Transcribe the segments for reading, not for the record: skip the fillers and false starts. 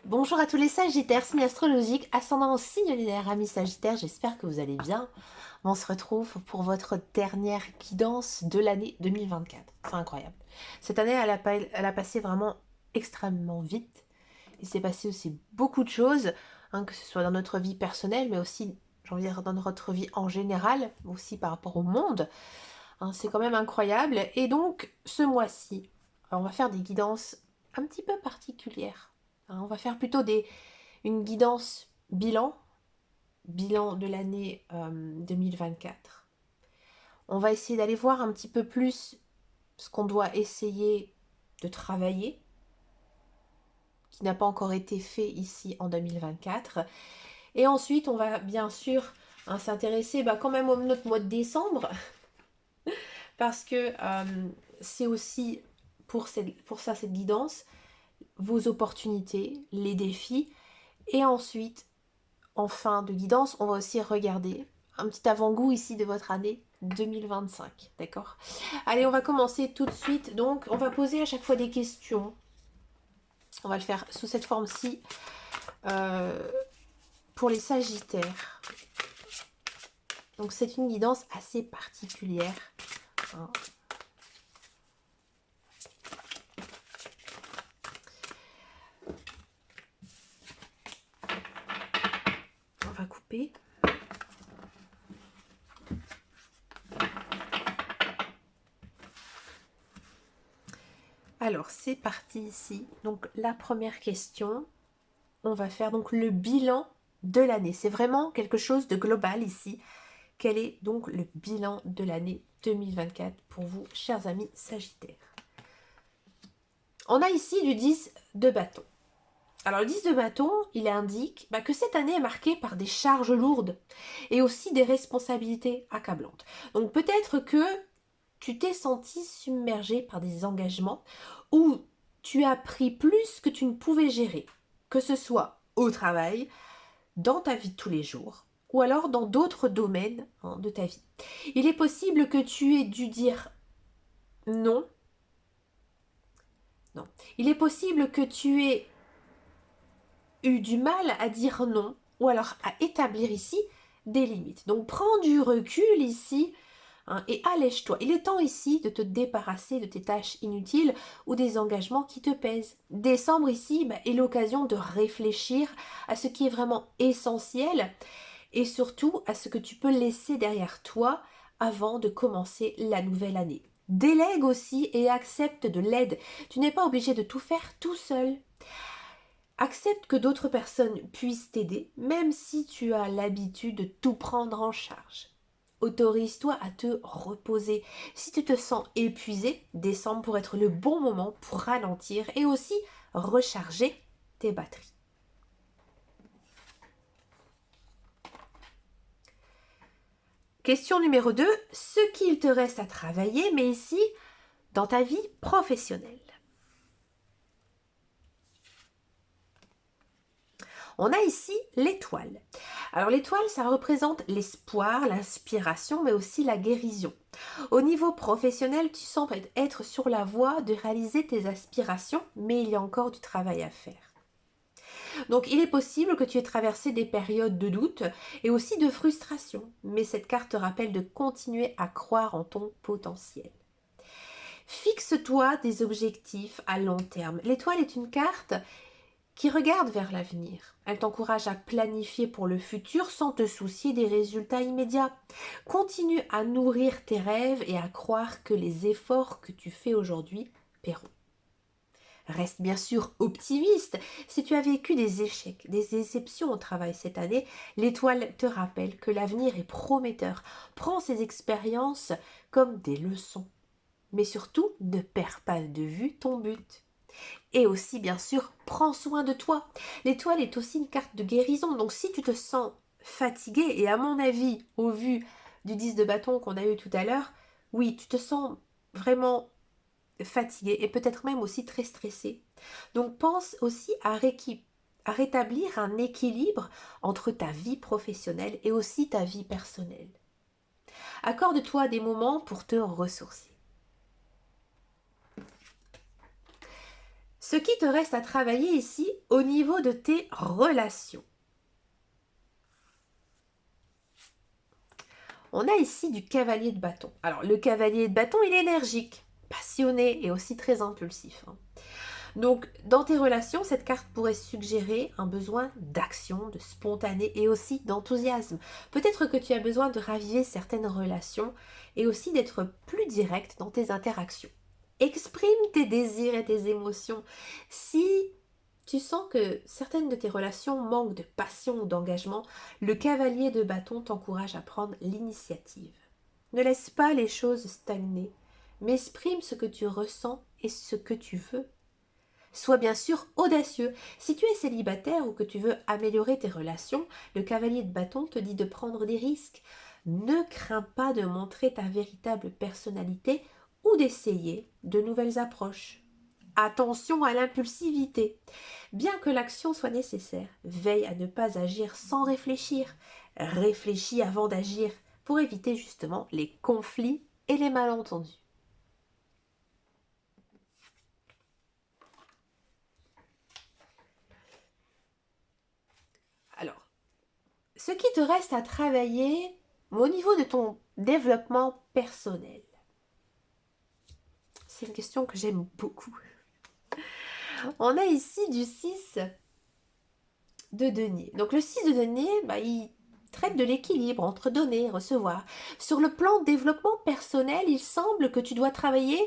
Bonjour à tous les Sagittaires, signe astrologique, ascendant au signe lunaire, amis Sagittaires, j'espère que vous allez bien. On se retrouve pour votre dernière guidance de l'année 2024. C'est incroyable. Cette année, elle a passé vraiment extrêmement vite. Il s'est passé aussi beaucoup de choses, hein, que ce soit dans notre vie personnelle, mais aussi, j'ai envie de dire, dans notre vie en général, aussi par rapport au monde. Hein, c'est quand même incroyable. Et donc, ce mois-ci, on va faire des guidances un petit peu particulières. Hein, on va faire plutôt une guidance bilan de l'année 2024. On va essayer d'aller voir un petit peu plus ce qu'on doit essayer de travailler, qui n'a pas encore été fait ici en 2024. Et ensuite, on va bien sûr s'intéresser quand même au notre mois de décembre, parce que c'est aussi pour ça cette guidance, vos opportunités, les défis. Et ensuite, en fin de guidance, on va aussi regarder un petit avant-goût ici de votre année 2025, d'accord? Allez, on va commencer tout de suite. Donc, on va poser à chaque fois des questions. On va le faire sous cette forme-ci pour les Sagittaires. Donc, c'est une guidance assez particulière. Hein. On va couper. Alors, c'est parti ici. Donc, la première question, on va faire donc le bilan de l'année. C'est vraiment quelque chose de global ici. Quel est donc le bilan de l'année 2024 pour vous, chers amis Sagittaires? On a ici du 10 de bâton. Alors le 10 de bâton, il indique que cette année est marquée par des charges lourdes et aussi des responsabilités accablantes. Donc peut-être que tu t'es senti submergé par des engagements ou tu as pris plus que tu ne pouvais gérer, que ce soit au travail, dans ta vie de tous les jours, ou alors dans d'autres domaines de ta vie. Il est possible que tu aies dû dire non. Non. Il est possible que tu aies eu du mal à dire non, ou alors à établir ici des limites. Donc prends du recul ici et allège-toi. Il est temps ici de te débarrasser de tes tâches inutiles ou des engagements qui te pèsent. Décembre ici est l'occasion de réfléchir à ce qui est vraiment essentiel et surtout à ce que tu peux laisser derrière toi avant de commencer la nouvelle année. Délègue aussi et accepte de l'aide. Tu n'es pas obligé de tout faire tout seul. Accepte que d'autres personnes puissent t'aider, même si tu as l'habitude de tout prendre en charge. Autorise-toi à te reposer. Si tu te sens épuisé, décembre pourrait être le bon moment pour ralentir et aussi recharger tes batteries. Question numéro 2, ce qu'il te reste à travailler, mais ici, dans ta vie professionnelle. On a ici l'étoile. Alors l'étoile, ça représente l'espoir, l'inspiration, mais aussi la guérison. Au niveau professionnel, tu sens être sur la voie de réaliser tes aspirations, mais il y a encore du travail à faire. Donc il est possible que tu aies traversé des périodes de doute et aussi de frustration, mais cette carte te rappelle de continuer à croire en ton potentiel. Fixe-toi des objectifs à long terme. L'étoile est une carte qui regarde vers l'avenir. Elle t'encourage à planifier pour le futur sans te soucier des résultats immédiats. Continue à nourrir tes rêves et à croire que les efforts que tu fais aujourd'hui paieront. Reste bien sûr optimiste. Si tu as vécu des échecs, des déceptions au travail cette année, l'étoile te rappelle que l'avenir est prometteur. Prends ces expériences comme des leçons. Mais surtout, ne perds pas de vue ton but. Et aussi, bien sûr, prends soin de toi. L'étoile est aussi une carte de guérison. Donc, si tu te sens fatigué, et à mon avis, au vu du 10 de bâton qu'on a eu tout à l'heure, oui, tu te sens vraiment fatigué et peut-être même aussi très stressé. Donc, pense aussi à rétablir un équilibre entre ta vie professionnelle et aussi ta vie personnelle. Accorde-toi des moments pour te ressourcer. Ce qui te reste à travailler ici au niveau de tes relations. On a ici du cavalier de bâton. Alors, le cavalier de bâton, il est énergique, passionné et aussi très impulsif. Donc, dans tes relations, cette carte pourrait suggérer un besoin d'action, de spontané et aussi d'enthousiasme. Peut-être que tu as besoin de raviver certaines relations et aussi d'être plus direct dans tes interactions. Exprime tes désirs et tes émotions. Si tu sens que certaines de tes relations manquent de passion ou d'engagement, le cavalier de bâton t'encourage à prendre l'initiative. Ne laisse pas les choses stagner, mais exprime ce que tu ressens et ce que tu veux. Sois bien sûr audacieux. Si tu es célibataire ou que tu veux améliorer tes relations, le cavalier de bâton te dit de prendre des risques. Ne crains pas de montrer ta véritable personnalité ou d'essayer de nouvelles approches. Attention à l'impulsivité. Bien que l'action soit nécessaire, veille à ne pas agir sans réfléchir. Réfléchis avant d'agir pour éviter justement les conflits et les malentendus. Alors, ce qui te reste à travailler au niveau de ton développement personnel, c'est une question que j'aime beaucoup. On a ici du 6 de denier. Donc le 6 de denier, il traite de l'équilibre entre donner et recevoir. Sur le plan développement personnel, il semble que tu dois travailler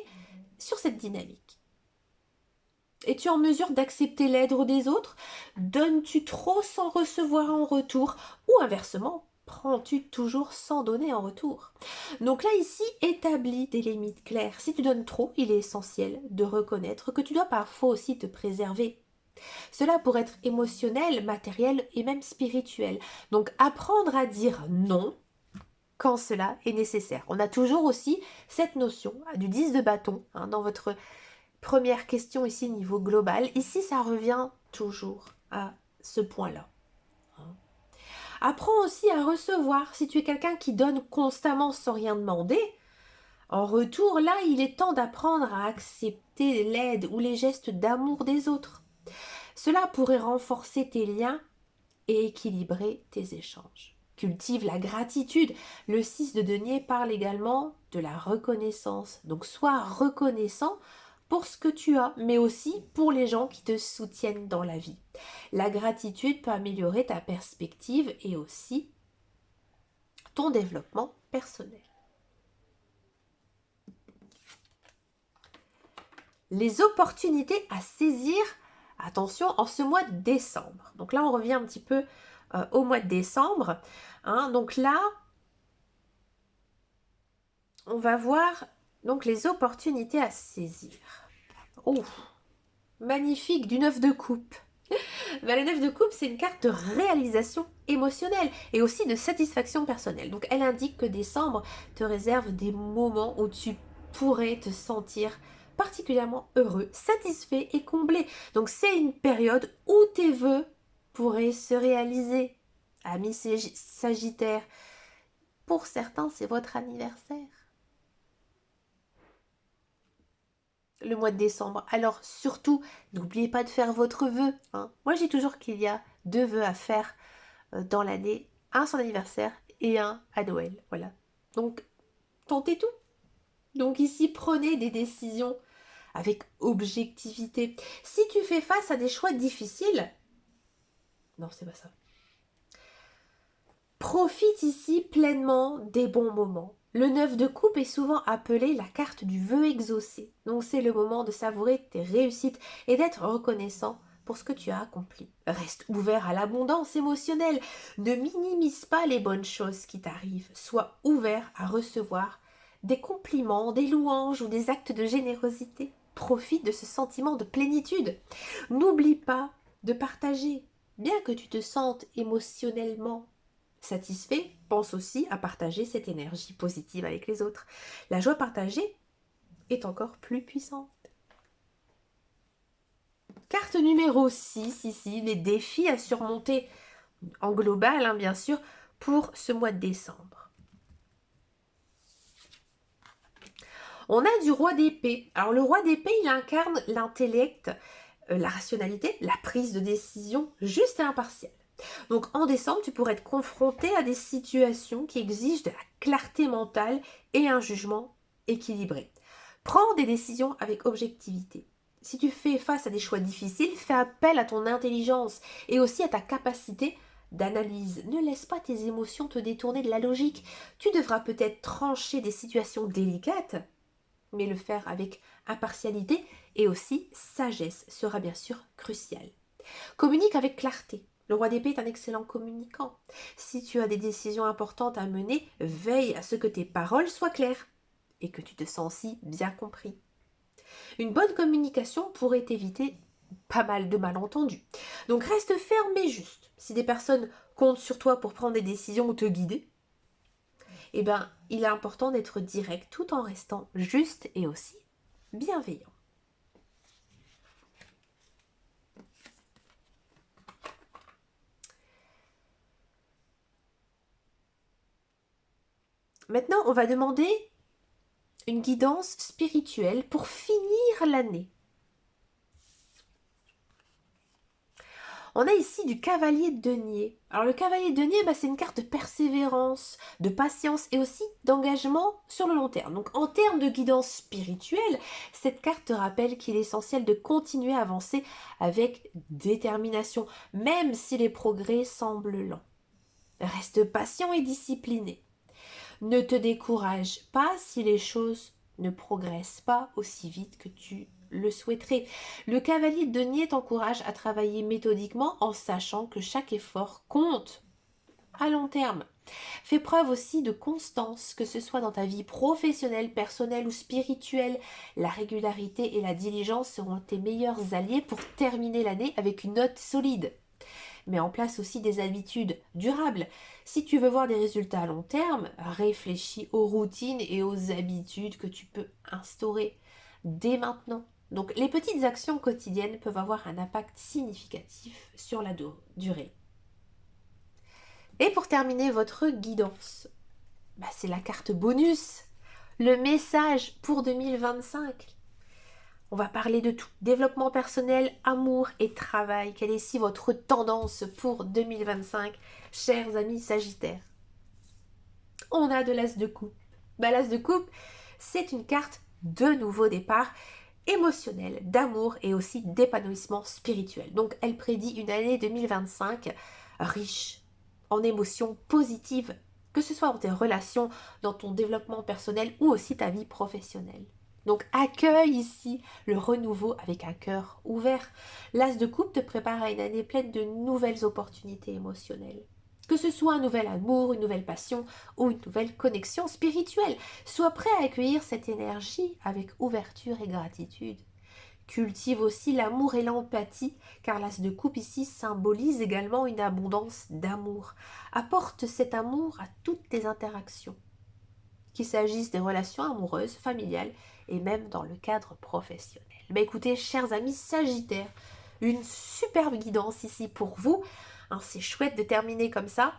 sur cette dynamique. Es-tu en mesure d'accepter l'aide des autres? Donnes-tu trop sans recevoir en retour? Ou inversement, prends-tu toujours sans donner en retour? Donc là, ici, établis des limites claires. Si tu donnes trop, il est essentiel de reconnaître que tu dois parfois aussi te préserver. Cela pourrait être émotionnel, matériel et même spirituel. Donc apprendre à dire non quand cela est nécessaire. On a toujours aussi cette notion du 10 de bâton dans votre première question ici niveau global. Ici, ça revient toujours à ce point-là. Apprends aussi à recevoir. Si tu es quelqu'un qui donne constamment sans rien demander, en retour, là, il est temps d'apprendre à accepter l'aide ou les gestes d'amour des autres. Cela pourrait renforcer tes liens et équilibrer tes échanges. Cultive la gratitude. Le 6 de denier parle également de la reconnaissance. Donc sois reconnaissant pour ce que tu as, mais aussi pour les gens qui te soutiennent dans la vie. La gratitude peut améliorer ta perspective et aussi ton développement personnel. Les opportunités à saisir, attention, en ce mois de décembre. Donc là, on revient un petit peu au mois de décembre. Donc là, on va voir donc les opportunités à saisir. Oh, magnifique, du 9 de coupe. Le 9 de coupe, c'est une carte de réalisation émotionnelle et aussi de satisfaction personnelle. Donc elle indique que décembre te réserve des moments où tu pourrais te sentir particulièrement heureux, satisfait et comblé. Donc c'est une période où tes vœux pourraient se réaliser. Amis Sagittaire, pour certains, c'est votre anniversaire. Le mois de décembre. Alors surtout, n'oubliez pas de faire votre vœu. Moi, j'ai toujours qu'il y a 2 vœux à faire dans l'année. Un à son anniversaire et un à Noël. Voilà. Donc, tentez tout. Donc ici, prenez des décisions avec objectivité. Si tu fais face à des choix difficiles, non, c'est pas ça. Profite ici pleinement des bons moments. Le 9 de coupe est souvent appelé la carte du vœu exaucé. Donc c'est le moment de savourer tes réussites et d'être reconnaissant pour ce que tu as accompli. Reste ouvert à l'abondance émotionnelle. Ne minimise pas les bonnes choses qui t'arrivent. Sois ouvert à recevoir des compliments, des louanges ou des actes de générosité. Profite de ce sentiment de plénitude. N'oublie pas de partager. Bien que tu te sentes émotionnellement satisfait, pense aussi à partager cette énergie positive avec les autres. La joie partagée est encore plus puissante. Carte numéro 6, ici, les défis à surmonter en global, bien sûr, pour ce mois de décembre. On a du roi d'épée. Alors le roi d'épée, il incarne l'intellect, la rationalité, la prise de décision juste et impartiale. Donc en décembre, tu pourrais être confronté à des situations qui exigent de la clarté mentale et un jugement équilibré. Prends des décisions avec objectivité. Si tu fais face à des choix difficiles, fais appel à ton intelligence et aussi à ta capacité d'analyse. Ne laisse pas tes émotions te détourner de la logique. Tu devras peut-être trancher des situations délicates, mais le faire avec impartialité et aussi sagesse sera bien sûr crucial. Communique avec clarté. Le roi d'épée est un excellent communicant. Si tu as des décisions importantes à mener, veille à ce que tes paroles soient claires et que tu te sens aussi bien compris. Une bonne communication pourrait éviter pas mal de malentendus. Donc reste ferme et juste. Si des personnes comptent sur toi pour prendre des décisions ou te guider, eh bien, il est important d'être direct tout en restant juste et aussi bienveillant. Maintenant, on va demander une guidance spirituelle pour finir l'année. On a ici du cavalier de denier. Alors le cavalier de denier, c'est une carte de persévérance, de patience et aussi d'engagement sur le long terme. Donc en termes de guidance spirituelle, cette carte te rappelle qu'il est essentiel de continuer à avancer avec détermination, même si les progrès semblent lents. Reste patient et discipliné. Ne te décourage pas si les choses ne progressent pas aussi vite que tu le souhaiterais. Le cavalier de denier t'encourage à travailler méthodiquement en sachant que chaque effort compte à long terme. Fais preuve aussi de constance, que ce soit dans ta vie professionnelle, personnelle ou spirituelle. La régularité et la diligence seront tes meilleurs alliés pour terminer l'année avec une note solide. Mets en place aussi des habitudes durables. Si tu veux voir des résultats à long terme, réfléchis aux routines et aux habitudes que tu peux instaurer dès maintenant. Donc les petites actions quotidiennes peuvent avoir un impact significatif sur la durée. Et pour terminer votre guidance, c'est la carte bonus, le message pour 2025. On va parler de tout. Développement personnel, amour et travail. Quelle est ici votre tendance pour 2025, chers amis Sagittaires? On a de l'as de coupe. L'as de coupe, c'est une carte de nouveau départ émotionnel, d'amour et aussi d'épanouissement spirituel. Donc elle prédit une année 2025 riche en émotions positives, que ce soit dans tes relations, dans ton développement personnel ou aussi ta vie professionnelle. Donc accueille ici le renouveau avec un cœur ouvert. L'as de coupe te prépare à une année pleine de nouvelles opportunités émotionnelles. Que ce soit un nouvel amour, une nouvelle passion ou une nouvelle connexion spirituelle, sois prêt à accueillir cette énergie avec ouverture et gratitude. Cultive aussi l'amour et l'empathie, car l'as de coupe ici symbolise également une abondance d'amour. Apporte cet amour à toutes tes interactions, qu'il s'agisse des relations amoureuses, familiales et même dans le cadre professionnel. Écoutez, chers amis Sagittaires, une superbe guidance ici pour vous. C'est chouette de terminer comme ça.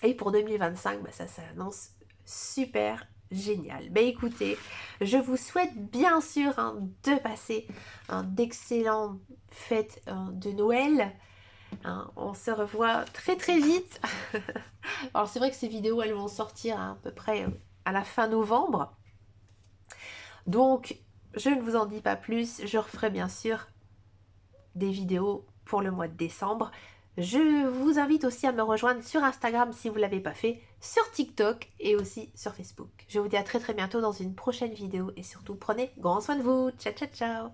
Et pour 2025, ça s'annonce super génial. Écoutez, je vous souhaite bien sûr de passer d'excellentes fêtes de Noël. On se revoit très très vite. Alors c'est vrai que ces vidéos, elles vont sortir à peu près à la fin novembre. Donc, je ne vous en dis pas plus. Je referai bien sûr des vidéos pour le mois de décembre. Je vous invite aussi à me rejoindre sur Instagram si vous ne l'avez pas fait, sur TikTok et aussi sur Facebook. Je vous dis à très très bientôt dans une prochaine vidéo et surtout prenez grand soin de vous. Ciao ciao ciao.